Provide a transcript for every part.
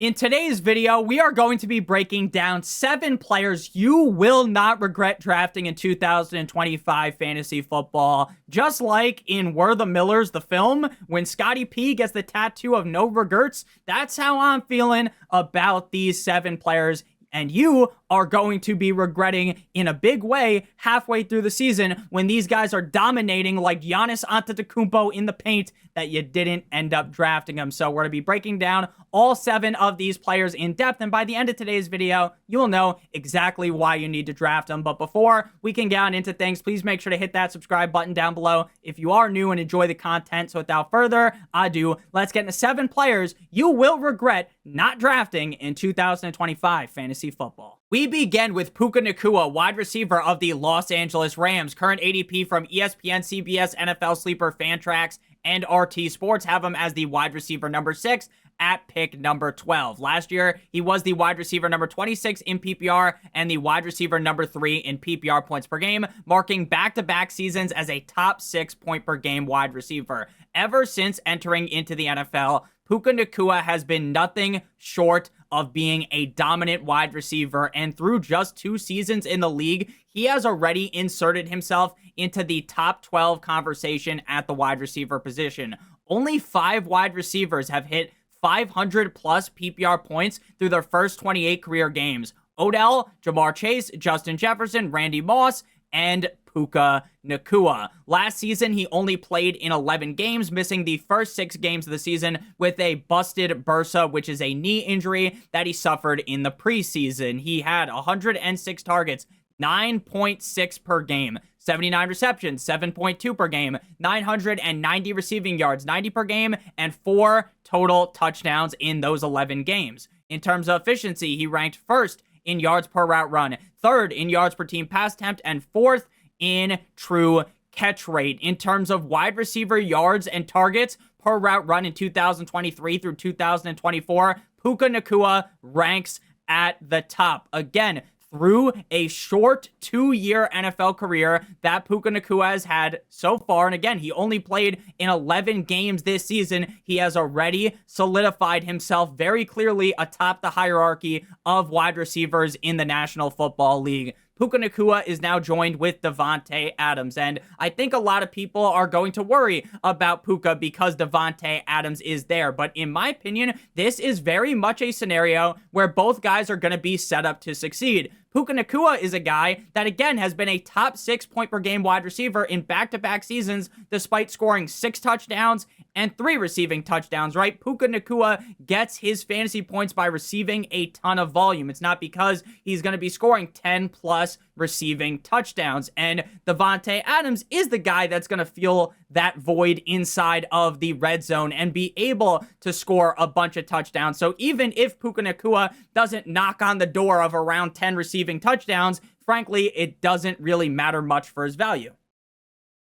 In today's video, we are going to be breaking down 7 players you will not regret drafting in 2025 fantasy football. Just like in We're the Millers, the film, when Scotty P gets the tattoo of no regrets, that's how I'm feeling about these 7 players. And you are going to be regretting in a big way halfway through the season when these guys are dominating like Giannis Antetokounmpo in the paint that you didn't end up drafting them. So we're going to be breaking down all 7 of these players in depth. And by the end of today's video, you'll know exactly why you need to draft them. But before we can get on into things, please make sure to hit that subscribe button down below if you are new and enjoy the content. So without further ado, let's get into 7 players you will regret not drafting in 2025 fantasy football. We begin with Puka Nacua, wide receiver of the Los Angeles Rams. Current ADP from ESPN, CBS, NFL Sleeper, Fantrax, and RT Sports have him as the wide receiver number 6 at pick number 12. Last year, he was the wide receiver number 26 in PPR and the wide receiver number 3 in PPR points per game, marking back-to-back seasons as a top 6 point per game wide receiver. Ever since entering into the NFL, Puka Nacua has been nothing short of being a dominant wide receiver, and through just 2 seasons in the league, he has already inserted himself into the top 12 conversation at the wide receiver position. Only 5 wide receivers have hit 500 plus PPR points through their first 28 career games. Odell, Jamar Chase, Justin Jefferson, Randy Moss, and Puka Nacua. Last season, he only played in 11 games, missing the first 6 games of the season with a busted bursa, which is a knee injury that he suffered in the preseason. He had 106 targets, 9.6 per game, 79 receptions, 7.2 per game, 990 receiving yards, 90 per game, and 4 total touchdowns in those 11 games. In terms of efficiency, he ranked 1st in yards per route run, 3rd in yards per team pass attempt, and 4th in true catch rate. In terms of wide receiver yards and targets per route run in 2023 through 2024, Puka Nacua ranks at the top. Again, through a short 2-year NFL career that Puka Nacua has had so far, and again, he only played in 11 games this season, he has already solidified himself very clearly atop the hierarchy of wide receivers in the National Football League. Puka Nacua is now joined with Davante Adams, and I think a lot of people are going to worry about Puka because Davante Adams is there, but in my opinion, this is very much a scenario where both guys are going to be set up to succeed. Puka Nacua is a guy that, again, has been a top 6 point per game wide receiver in back-to-back seasons, despite scoring 6 touchdowns and 3 receiving touchdowns, right? Puka Nacua gets his fantasy points by receiving a ton of volume. It's not because he's going to be scoring 10 plus receiving touchdowns. And Davante Adams is the guy that's going to fill that void inside of the red zone and be able to score a bunch of touchdowns. So even if Puka Nacua doesn't knock on the door of around 10 receiving touchdowns, frankly, it doesn't really matter much for his value.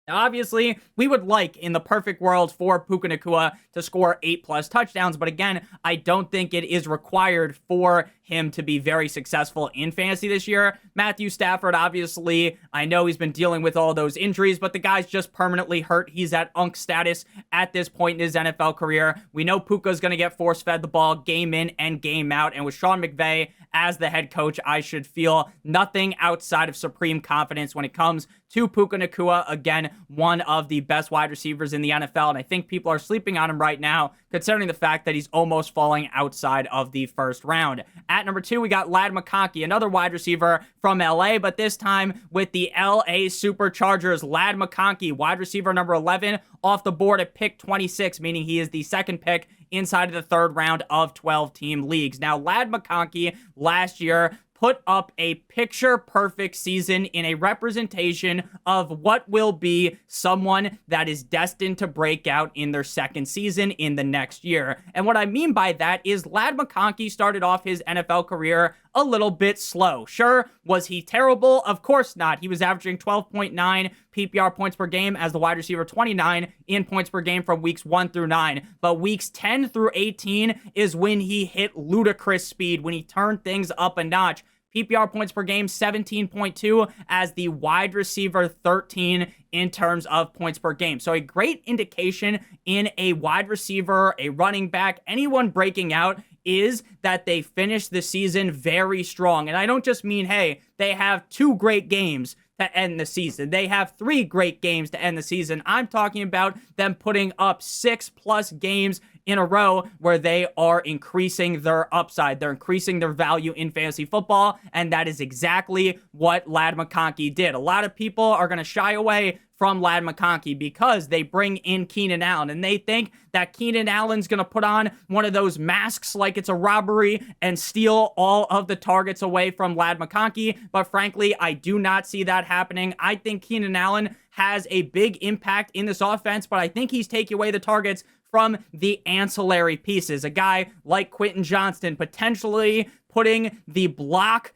Now, obviously, we would like, in the perfect world, for Puka Nacua to score 8 plus touchdowns, but again, I don't think it is required for him to be very successful in fantasy this year. Matthew Stafford, obviously, I know he's been dealing with all those injuries, but the guy's just permanently hurt. He's at UNC status at this point in his NFL career. We know Puka's going to get force-fed the ball game in and game out, and with Sean McVay as the head coach, I should feel nothing outside of supreme confidence when it comes to Puka Nacua. Again, one of the best wide receivers in the NFL, and I think people are sleeping on him right now, considering the fact that he's almost falling outside of the first round. At number 2, we got McConkey, another wide receiver from LA, but this time with the LA Superchargers. McConkey, wide receiver number 11, off the board at pick 26, meaning he is the 2nd pick inside of the 3rd round of 12-team leagues. Now, McConkey last year put up a picture-perfect season in a representation of what will be someone that is destined to break out in their 2nd season in the next year. And what I mean by that is McConkey started off his NFL career a little bit slow. Sure, was he terrible? Of course not. He was averaging 12.9 PPR points per game as the wide receiver 29 in points per game from weeks 1 through 9. But weeks 10 through 18 is when he hit ludicrous speed, when he turned things up a notch. PPR points per game, 17.2 as the wide receiver 13 in terms of points per game. So a great indication in a wide receiver, a running back, anyone breaking out is that they finish the season very strong. And I don't just mean, hey, they have 2 great games to end the season. They have 3 great games to end the season. I'm talking about them putting up 6+ games in a row where they are increasing their upside. They're increasing their value in fantasy football, and that is exactly what Ladd McConkey did. A lot of people are going to shy away from Ladd McConkey because they bring in Keenan Allen, and they think that Keenan Allen's going to put on one of those masks like it's a robbery and steal all of the targets away from Ladd McConkey. But frankly, I do not see that happening. I think Keenan Allen has a big impact in this offense, but I think he's taking away the targets from the ancillary pieces. A guy like Quentin Johnston potentially putting the blocked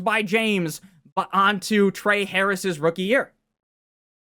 by James onto Trey Harris's rookie year.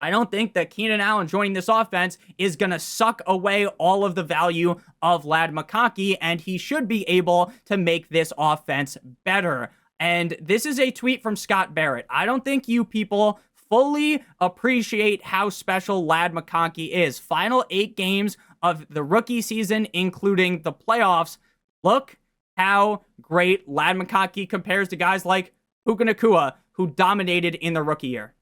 I don't think that Keenan Allen joining this offense is going to suck away all of the value of Ladd McConkey, and he should be able to make this offense better. And this is a tweet from Scott Barrett. I don't think you people fully appreciate how special Ladd McConkey is. Final 8 games of the rookie season, including the playoffs. Look how great Ladd McConkey compares to guys like Puka Nacua, who dominated in the rookie year.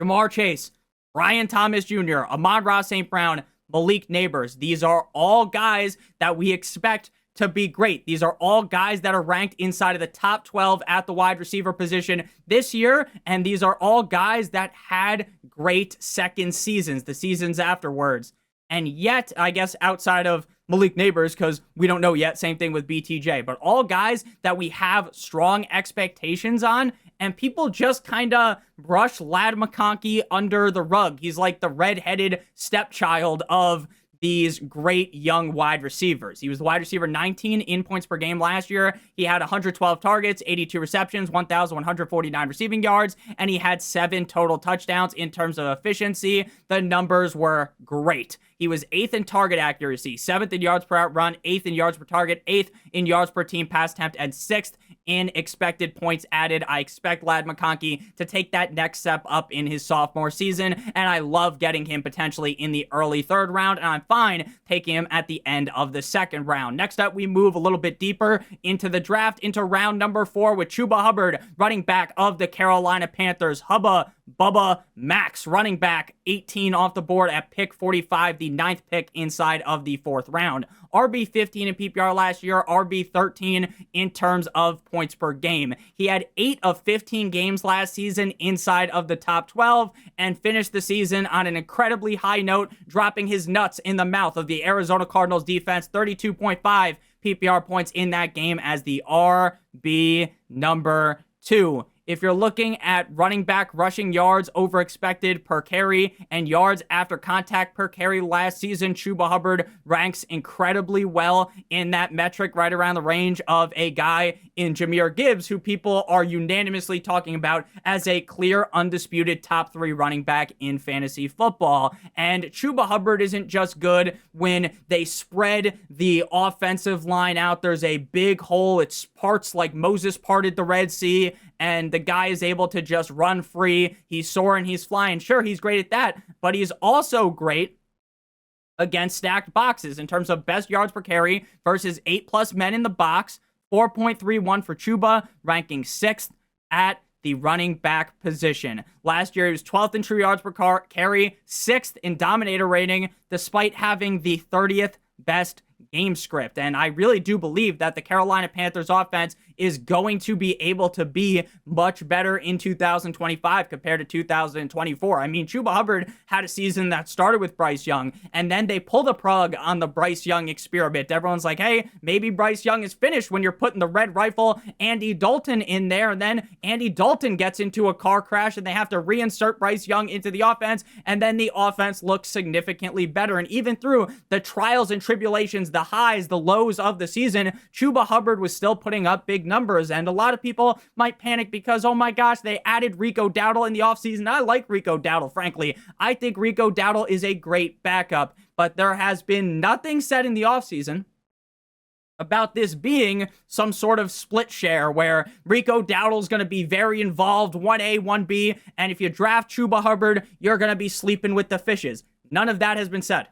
Jamar Chase, Brian Thomas Jr., Amon-Ra St. Brown, Malik Neighbors. These are all guys that we expect to be great. These are all guys that are ranked inside of the top 12 at the wide receiver position this year, and these are all guys that had great second seasons, the seasons afterwards. And yet, I guess outside of Malik Neighbors, because we don't know yet, same thing with BTJ, but all guys that we have strong expectations on, and people just kind of brush Ladd McConkey under the rug. He's like the redheaded stepchild of these great young wide receivers. He was the wide receiver 19 in points per game last year. He had 112 targets, 82 receptions, 1,149 receiving yards, and he had 7 total touchdowns. In terms of efficiency, the numbers were great. He was 8th in target accuracy, 7th in yards per out run, 8th in yards per target, 8th in yards per team pass attempt, and 6th in expected points added. I expect Ladd McConkey to take that next step up in his sophomore season, and I love getting him potentially in the early 3rd round, and I'm fine taking him at the end of the 2nd round. Next up, we move a little bit deeper into the draft, into round number 4 with Chubba Hubbard, running back of the Carolina Panthers. Bubba Max, running back, 18 off the board at pick 45, the 9th pick inside of the 4th round. RB15 in PPR last year, RB13 in terms of points per game. He had 8 of 15 games last season inside of the top 12 and finished the season on an incredibly high note, dropping his nuts in the mouth of the Arizona Cardinals defense, 32.5 PPR points in that game as the RB number 2. If you're looking at running back rushing yards over expected per carry and yards after contact per carry last season, Chubba Hubbard ranks incredibly well in that metric, right around the range of a guy in Jahmyr Gibbs, who people are unanimously talking about as a clear, undisputed top 3 running back in fantasy football. And Chubba Hubbard isn't just good when they spread the offensive line out. There's a big hole. It's parts like Moses parted the Red Sea, and the guy is able to just run free. He's soaring, he's flying. Sure, he's great at that, but he's also great against stacked boxes in terms of best yards per carry versus 8+ men in the box. 4.31 for Chubba, ranking 6th at the running back position. Last year, he was 12th in true yards per carry, 6th in dominator rating, despite having the 30th best game script. And I really do believe that the Carolina Panthers offense is going to be able to be much better in 2025 compared to 2024. I mean, Chubba Hubbard had a season that started with Bryce Young, and then they pulled the plug on the Bryce Young experiment. Everyone's like, hey, maybe Bryce Young is finished when you're putting the red rifle Andy Dalton in there, and then Andy Dalton gets into a car crash, and they have to reinsert Bryce Young into the offense, and then the offense looks significantly better. And even through the trials and tribulations, the highs, the lows of the season, Chubba Hubbard was still putting up big numbers. And a lot of people might panic because, oh my gosh, they added Rico Dowdle in the offseason. I like Rico Dowdle, frankly. I think Rico Dowdle is a great backup, but there has been nothing said in the offseason about this being some sort of split share where Rico Dowdle's going to be very involved, 1A, 1B, and if you draft Chubba Hubbard, you're going to be sleeping with the fishes. None of that has been said.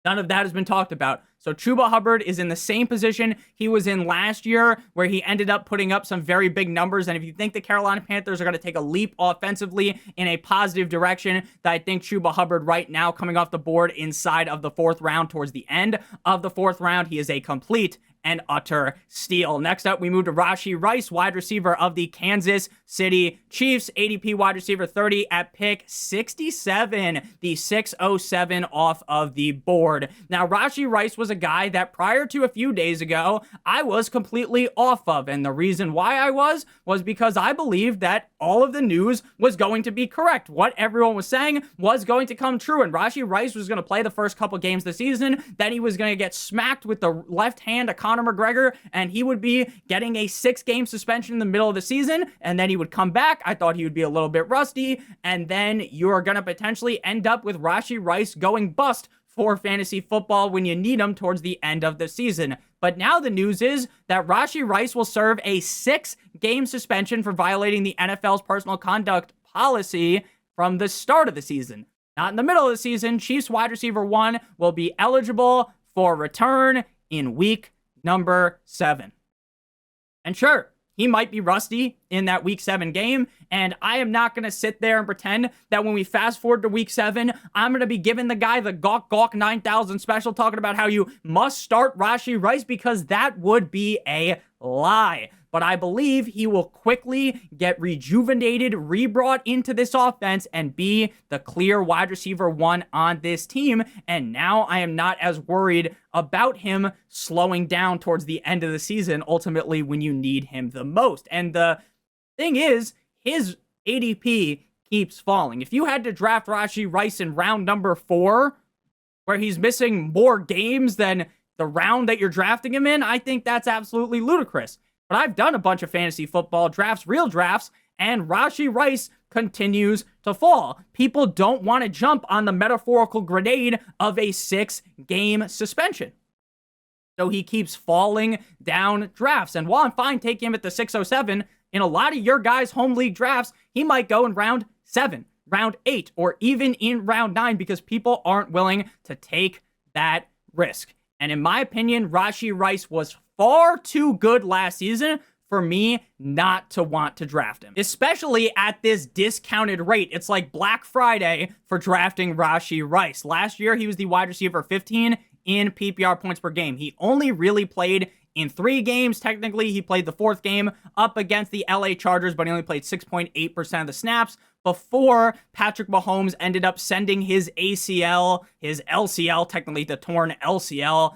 None of that has been talked about. So Chubba Hubbard is in the same position he was in last year, where he ended up putting up some very big numbers. And if you think the Carolina Panthers are going to take a leap offensively in a positive direction, that I think Chubba Hubbard right now coming off the board inside of the 4th round, towards the end of the 4th round, he is a complete and utter steal. Next up, we move to Rashee Rice, wide receiver of the Kansas City Chiefs, ADP wide receiver 30 at pick 67, the 607 off of the board. Now, Rashee Rice was a guy that prior to a few days ago, I was completely off of. And the reason why I was because I believed that all of the news was going to be correct. What everyone was saying was going to come true. And Rashee Rice was going to play the first couple games of the season. Then he was going to get smacked with the left hand of Conor McGregor, and he would be getting a 6-game suspension in the middle of the season, and then he would come back. I thought he would be a little bit rusty, and then you're going to potentially end up with Rashee Rice going bust for fantasy football when you need him towards the end of the season. But now the news is that Rashee Rice will serve a 6-game suspension for violating the NFL's personal conduct policy from the start of the season. Not in the middle of the season. Chiefs wide receiver 1 will be eligible for return in week number 7. And sure, he might be rusty in that week 7 game, and I am not going to sit there and pretend that when we fast forward to week 7, I'm going to be giving the guy the Gawk 9000 special, talking about how you must start Rashee Rice, because that would be a lie. But I believe he will quickly get rejuvenated, rebrought into this offense, and be the clear wide receiver 1 on this team. And now I am not as worried about him slowing down towards the end of the season, ultimately when you need him the most. And the thing is, his ADP keeps falling. If you had to draft Rashee Rice in round number 4, where he's missing more games than the round that you're drafting him in, I think that's absolutely ludicrous. But I've done a bunch of fantasy football drafts, real drafts, and Rashee Rice continues to fall. People don't want to jump on the metaphorical grenade of a 6-game suspension. So he keeps falling down drafts. And while I'm fine taking him at the 607, in a lot of your guys' home league drafts, he might go in round 7, round 8, or even in round 9, because people aren't willing to take that risk. And in my opinion, Rashee Rice was far too good last season for me not to want to draft him, especially at this discounted rate. It's like Black Friday for drafting Rashee Rice. Last year, he was the wide receiver 15 in PPR points per game. He only really played in 3 games. Technically, he played the 4th game up against the LA Chargers, but he only played 6.8% of the snaps before Patrick Mahomes ended up sending his ACL, his LCL, technically the torn LCL,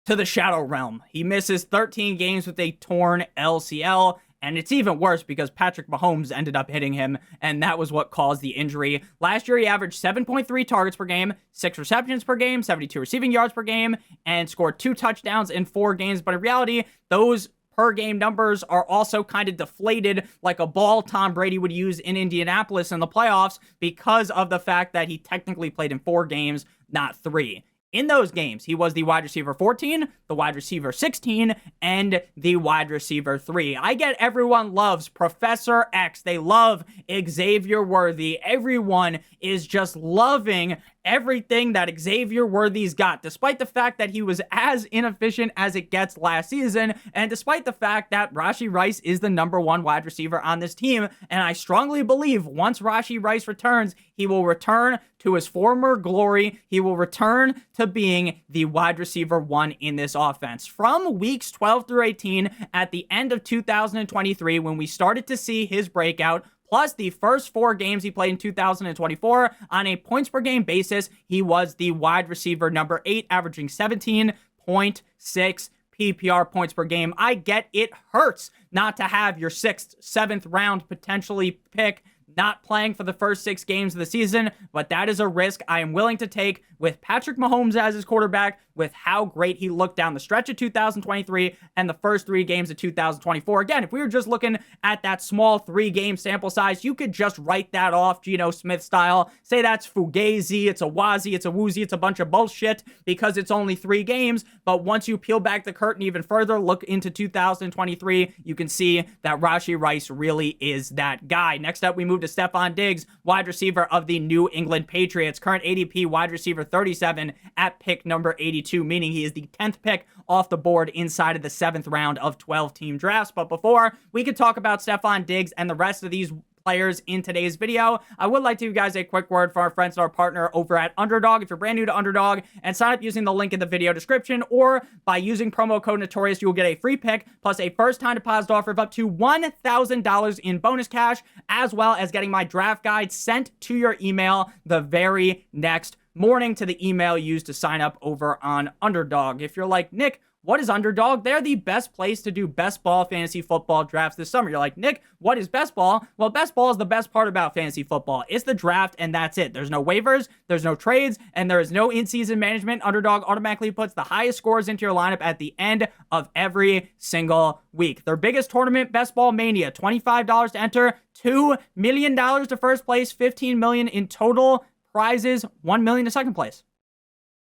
to the shadow realm. He misses 13 games with a torn LCL, and it's even worse because Patrick Mahomes ended up hitting him, and that was what caused the injury. Last year, he averaged 7.3 targets per game, 6 receptions per game, 72 receiving yards per game, and scored 2 touchdowns in 4 games. But in reality, those per game numbers are also kind of deflated, like a ball Tom Brady would use in Indianapolis in the playoffs, because of the fact that he technically played in 4 games, not 3. In those games, he was the wide receiver 14, the wide receiver 16, and the wide receiver 3. I get everyone loves Professor X. They love Xavier Worthy. Everyone is just loving everything that Xavier Worthy's got, despite the fact that he was as inefficient as it gets last season, and despite the fact that Rashee Rice is the number 1 wide receiver on this team. And I strongly believe once Rashee Rice returns, he will return to his former glory. He will return to being the wide receiver 1 in this offense. From weeks 12 through 18, at the end of 2023, when we started to see his breakout, plus the first 4 games he played in 2024, on a points per game basis, he was the wide receiver number 8, averaging 17.6 PPR points per game. I get it hurts not to have your 6th, 7th round potentially pick not playing for the first 6 games of the season, but that is a risk I am willing to take with Patrick Mahomes as his quarterback, with how great he looked down the stretch of 2023 and the first 3 games of 2024. Again, if we were just looking at that small 3-game sample size, you could just write that off Geno Smith style, say that's fugazi, it's a wazi, it's a woozy, it's a bunch of bullshit because it's only 3 games. But once you peel back the curtain even further, look into 2023, you can see that Rashee Rice really is that guy. Next up, we move to to Stefon Diggs, wide receiver of the New England Patriots. Current ADP wide receiver 37 at pick number 82, meaning he is the 10th pick off the board inside of the 7th round of 12-team drafts. But before we could talk about Stefon Diggs and the rest of these players in today's video, I would like to give you guys a quick word for our friends and our partner over at Underdog. If you're brand new to Underdog, and sign up using the link in the video description, or by using promo code Notorious, you will get a free pick plus a first-time deposit offer of up to $1,000 in bonus cash, as well as getting my draft guide sent to your email the very next morning to the email used to sign up over on Underdog. If you're like, Nick, what is Underdog? They're the best place to do best ball fantasy football drafts this summer. You're like, Nick, what is best ball? Well, best ball is the best part about fantasy football. It's the draft, and that's it. There's no waivers, there's no trades, and there is no in-season management. Underdog automatically puts the highest scores into your lineup at the end of every single week. Their biggest tournament, Best Ball Mania, $25 to enter, $2 million to first place, $15 million in total prizes, $1 million to second place.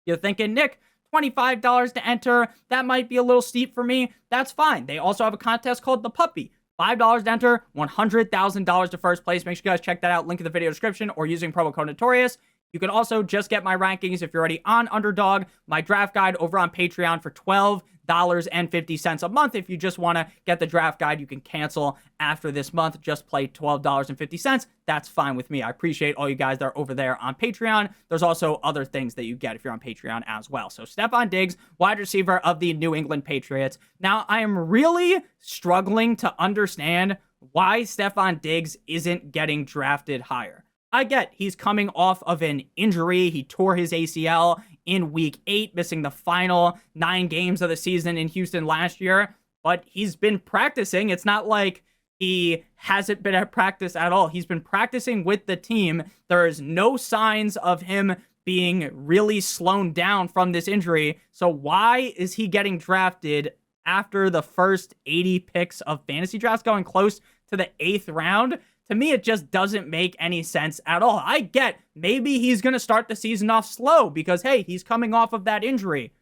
You're thinking, Nick, $25 to enter, that might be a little steep for me. That's fine. They also have a contest called The Puppy. $5 to enter, $100,000 to first place. Make sure you guys check that out. Link in the video description or using promo code Notorious. You can also just get my rankings if you're already on Underdog, my draft guide over on Patreon for $12.50 a month. If you just want to get the draft guide, you can cancel after this month. Just play $12.50. That's fine with me. I appreciate all you guys that are over there on Patreon. There's also other things that you get if you're on Patreon as well. So Stefon Diggs, wide receiver of the New England Patriots. Now, I am really struggling to understand why Stefon Diggs isn't getting drafted higher. I get he's coming off of an injury. He tore his ACL in week 8, missing the final 9 games of the season in Houston last year. But he's been practicing. It's not like he hasn't been at practice at all. He's been practicing with the team. There is no signs of him being really slowed down from this injury. So why is he getting drafted after the first 80 picks of fantasy drafts, going close to the 8th round? To me, it just doesn't make any sense at all. I get maybe he's going to start the season off slow because, hey, he's coming off of that injury.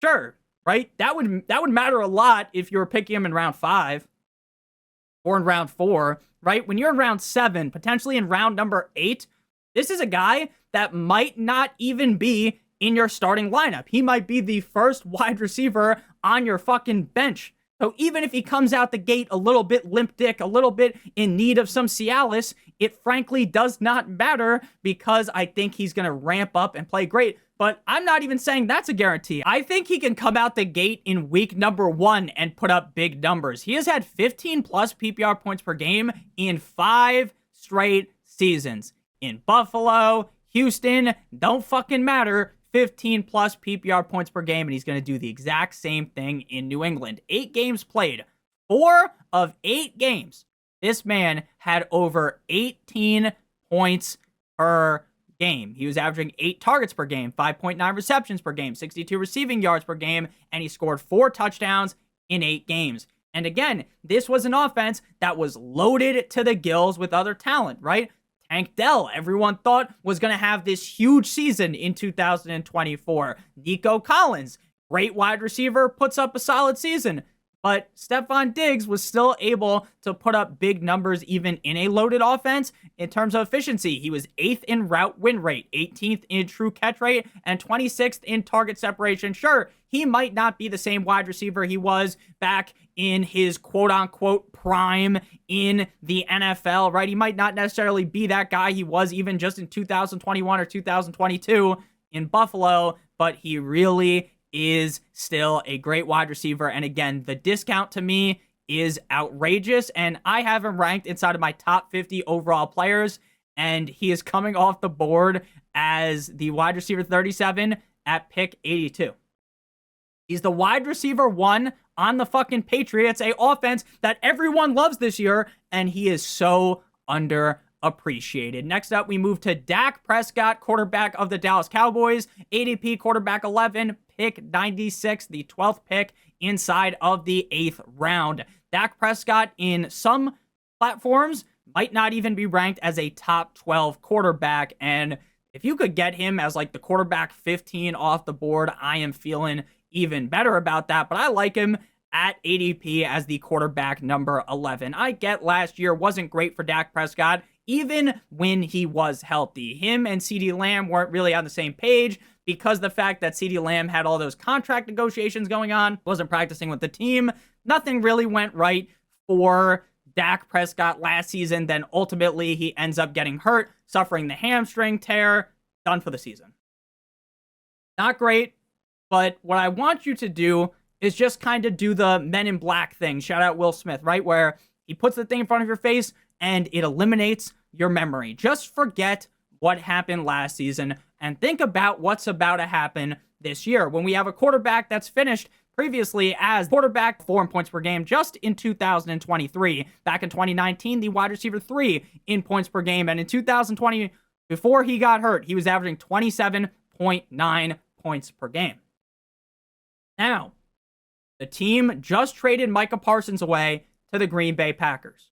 Sure, right? That would matter a lot if you were picking him in round 5 or in round 4, right? When you're in round 7, potentially in round number 8, this is a guy that might not even be in your starting lineup. He might be the first wide receiver on your fucking bench. So even if he comes out the gate a little bit limp dick, a little bit in need of some Cialis, it frankly does not matter because I think he's going to ramp up and play great. But I'm not even saying that's a guarantee. I think he can come out the gate in week number 1 and put up big numbers. He has had 15 plus PPR points per game in 5 straight seasons. In Buffalo, Houston, don't fucking matter. 15 plus PPR points per game, and he's going to do the exact same thing in New England. 8 games played. 4 of 8 games, this man had over 18 points per game. He was averaging 8 targets per game, 5.9 receptions per game, 62 receiving yards per game, and he scored 4 touchdowns in 8 games. And again, this was an offense that was loaded to the gills with other talent, right? Tank Dell, everyone thought was going to have this huge season in 2024. Nico Collins, great wide receiver, puts up a solid season. But Stefon Diggs was still able to put up big numbers even in a loaded offense in terms of efficiency. He was 8th in route win rate, 18th in true catch rate, and 26th in target separation. Sure, he might not be the same wide receiver he was back in his quote-unquote prime in the NFL, right? He might not necessarily be that guy he was even just in 2021 or 2022 in Buffalo, but he really is still a great wide receiver. And again, the discount to me is outrageous, and I have him ranked inside of my top 50 overall players, and he is coming off the board as the wide receiver 37 at pick 82. He's the wide receiver 1 on the fucking Patriots, a offense that everyone loves this year, and he is so underappreciated. Next up, we move to Dak Prescott, quarterback of the Dallas Cowboys, ADP quarterback 11, pick 96, the 12th pick inside of the 8th round. Dak Prescott in some platforms might not even be ranked as a top 12 quarterback, and if you could get him as like the quarterback 15 off the board, I am feeling even better about that. But I like him at ADP as the quarterback number 11. I get last year wasn't great for Dak Prescott, even when he was healthy. Him and CeeDee Lamb weren't really on the same page because the fact that CeeDee Lamb had all those contract negotiations going on, wasn't practicing with the team. Nothing really went right for Dak Prescott last season. Then ultimately he ends up getting hurt, suffering the hamstring tear, done for the season. Not great, but what I want you to do is just kind of do the Men in Black thing. Shout out Will Smith, right? Where he puts the thing in front of your face and it eliminates your memory. Just forget what happened last season and think about what's about to happen this year when we have a quarterback that's finished previously as quarterback 4 in points per game just in 2023. Back in 2019, the wide receiver 3 in points per game. And in 2020, before he got hurt, he was averaging 27.9 points per game. Now, the team just traded Micah Parsons away to the Green Bay Packers.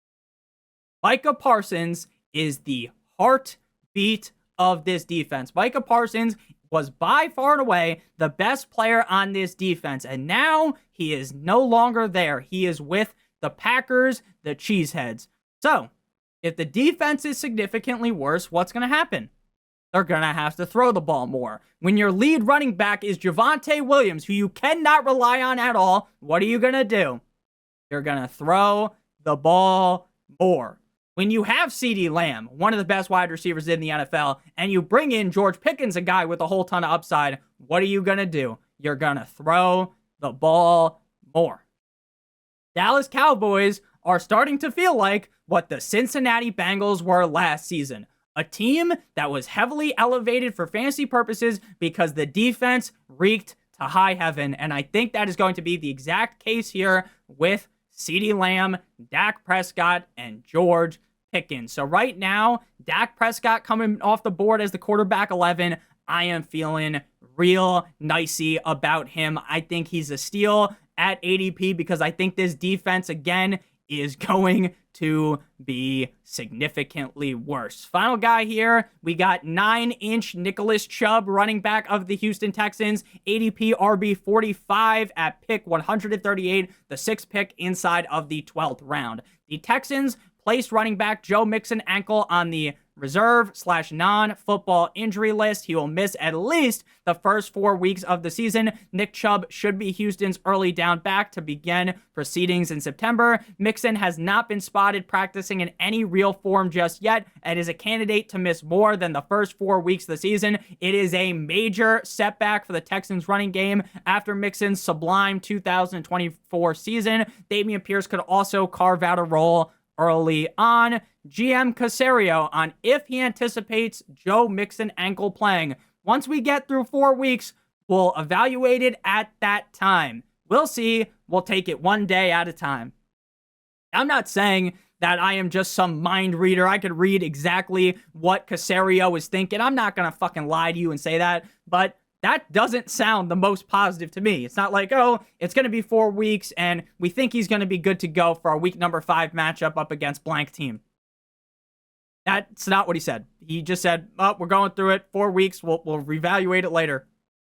Micah Parsons is the heartbeat of this defense. Micah Parsons was by far and away the best player on this defense, and now he is no longer there. He is with the Packers, the Cheeseheads. So, if the defense is significantly worse, what's going to happen? They're going to have to throw the ball more. When your lead running back is Javonte Williams, who you cannot rely on at all, what are you going to do? You're going to throw the ball more. When you have CeeDee Lamb, one of the best wide receivers in the NFL, and you bring in George Pickens, a guy with a whole ton of upside, what are you going to do? You're going to throw the ball more. Dallas Cowboys are starting to feel like what the Cincinnati Bengals were last season. A team that was heavily elevated for fantasy purposes because the defense reeked to high heaven. And I think that is going to be the exact case here with CeeDee Lamb, Dak Prescott, and George Pickens. So right now, Dak Prescott coming off the board as the quarterback 11. I am feeling real nicey about him. I think he's a steal at ADP because I think this defense, again, is going to be significantly worse. Final guy here, we got 9-inch Nicholas Chubb, running back of the Houston Texans, ADP RB 45 at pick 138, the 6th pick inside of the 12th round. The Texans placed running back Joe Mixon ankle on the reserve/non-football injury list. He will miss at least the first 4 weeks of the season. Nick Chubb should be Houston's early down back to begin proceedings in September. Mixon has not been spotted practicing in any real form just yet and is a candidate to miss more than the first 4 weeks of the season. It is a major setback for the Texans running game after Mixon's sublime 2024 season. Dameon Pierce could also carve out a role early on. GM Caserio on if he anticipates Joe Mixon ankle playing. Once we get through 4 weeks, we'll evaluate it at that time. We'll see. We'll take it one day at a time. I'm not saying that I am just some mind reader. I could read exactly what Caserio is thinking. I'm not going to fucking lie to you and say that, but that doesn't sound the most positive to me. It's not like, oh, it's going to be 4 weeks and we think he's going to be good to go for our week number 5 matchup up against blank team. That's not what he said. He just said, oh, we're going through it. 4 weeks. We'll reevaluate it later.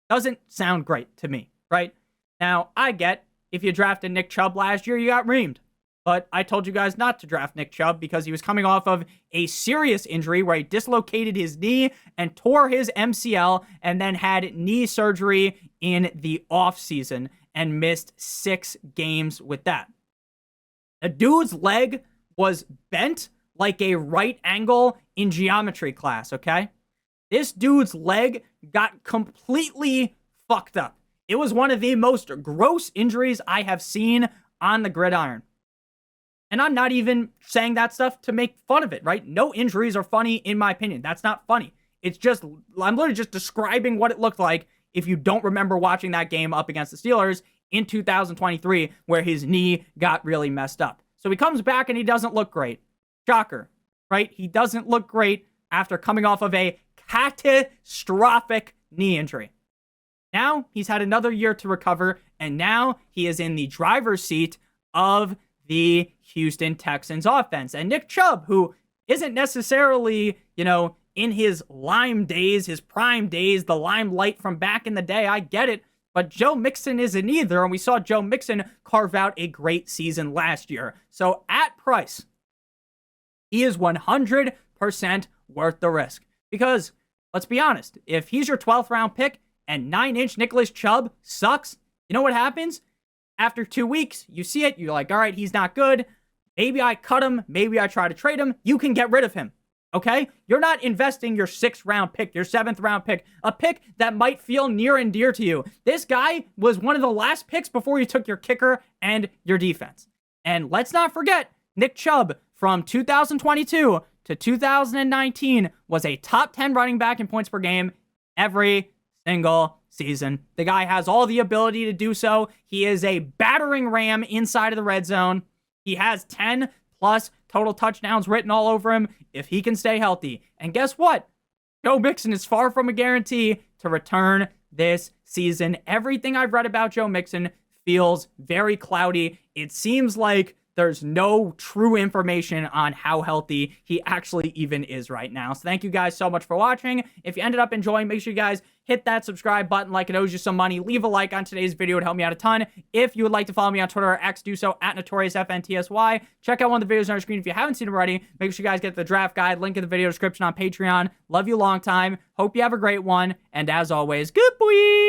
Doesn't sound great to me, right? Now, I get if you drafted Nick Chubb last year, you got reamed. But I told you guys not to draft Nick Chubb because he was coming off of a serious injury where he dislocated his knee and tore his MCL and then had knee surgery in the offseason and missed 6 games with that. The dude's leg was bent like a right angle in geometry class, okay? This dude's leg got completely fucked up. It was one of the most gross injuries I have seen on the gridiron. And I'm not even saying that stuff to make fun of it, right? No injuries are funny, in my opinion. That's not funny. It's just, I'm literally just describing what it looked like if you don't remember watching that game up against the Steelers in 2023, where his knee got really messed up. So he comes back and he doesn't look great. Shocker, right? He doesn't look great after coming off of a catastrophic knee injury. Now he's had another year to recover, and now he is in the driver's seat of the Houston Texans offense. And Nick Chubb, who isn't necessarily, in his lime days, his prime days, the limelight from back in the day, I get it. But Joe Mixon isn't either, and we saw Joe Mixon carve out a great season last year. So at price, he is 100% worth the risk. Because, let's be honest, if he's your 12th round pick and 9-inch Nicholas Chubb sucks, you know what happens? After 2 weeks, you see it, you're like, all right, he's not good. Maybe I cut him, maybe I try to trade him. You can get rid of him, okay? You're not investing your 6th round pick, your 7th round pick, a pick that might feel near and dear to you. This guy was one of the last picks before you took your kicker and your defense. And let's not forget, Nick Chubb from 2022 to 2019 was a top 10 running back in points per game every single season. The guy has all the ability to do so. He is a battering ram inside of the red zone. He has 10 plus total touchdowns written all over him if he can stay healthy. And guess what? Joe Mixon is far from a guarantee to return this season. Everything I've read about Joe Mixon feels very cloudy. It seems like there's no true information on how healthy he actually even is right now. So thank you guys so much for watching. If you ended up enjoying, make sure you guys hit that subscribe button like it owes you some money. Leave a like on today's video. It would help me out a ton. If you would like to follow me on Twitter or X, do so at NotoriousFantasy. Check out one of the videos on our screen if you haven't seen it already. Make sure you guys get the draft guide. Link in the video description on Patreon. Love you long time. Hope you have a great one. And as always, good boy.